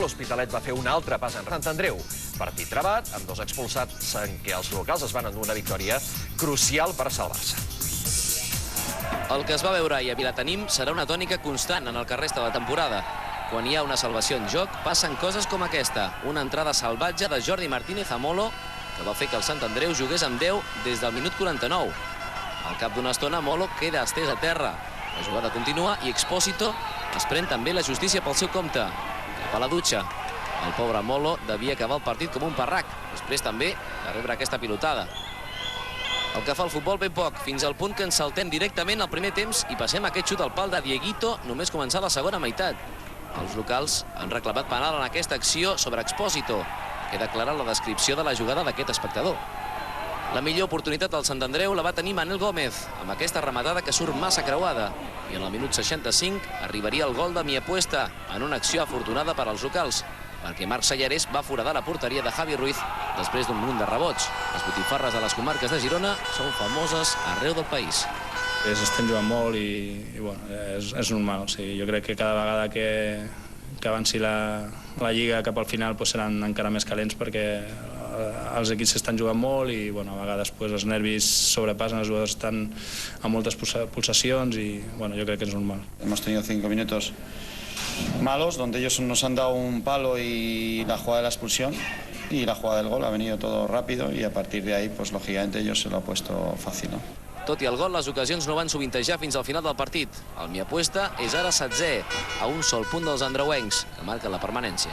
L'Hospitalet va fer un altre pas en Sant Andreu. Partit trebat, amb 2 expulsats, en què els locals es van endur una victòria crucial per salvar-se. El que es va veure ahir a Vilatenim serà una tònica constant en el que resta de la temporada. Quan hi ha una salvació en joc, passen coses com aquesta. Una entrada salvatge de Jordi Martínez a Molo, que va fer que el Sant Andreu jugués amb 10 des del minut 49. Al cap d'una estona, Molo queda estès a terra. La jugada continua i Expósito es pren també la justícia pel seu compte. Cap a la dutxa. El pobre Molo devia acabar el partit com un parrac, després també de rebre aquesta pilotada. El que fa el futbol ben poc, fins al punt que ens saltem directament al primer temps i passem aquest xut al pal de Dieguito només començar la segona meitat. Els locals han reclamat penal en aquesta acció sobre Expósito. Queda clara la descripció de la jugada d'aquest espectador. La millor oportunitat del Sant Andreu la va tenir Manel Gómez, amb aquesta rematada que surt massa creuada. I en el minut 65 arribaria el gol de Mi Apuesta, en una acció afortunada per als locals, perquè Marc Sallarès va foradar la porteria de Javi Ruiz després d'un munt de rebots. Les botifarres de les comarques de Girona són famoses arreu del país. Estem jugant molt i bueno, és normal. O sigui, jo crec que cada vegada que avanci la Lliga cap al final seran encara més calents perquè els equips estan jugant molt i bueno, a vegades els nervis sobrepassen, els jugadors estan amb moltes pulsacions y bueno, yo creo que es normal. Hemos tenido 5 minutos malos donde ellos nos han dado un palo y la jugada de la expulsión y la jugada del gol ha venido todo rápido y a partir de ahí pues lógicamente ellos se lo ha puesto fácil, ¿no? Tot i el gol, les ocasions no van sovintejar fins al final del partit. El Mi Apuesta és ara 7è, a un sol punt dels andreuencs, que marquen la permanència.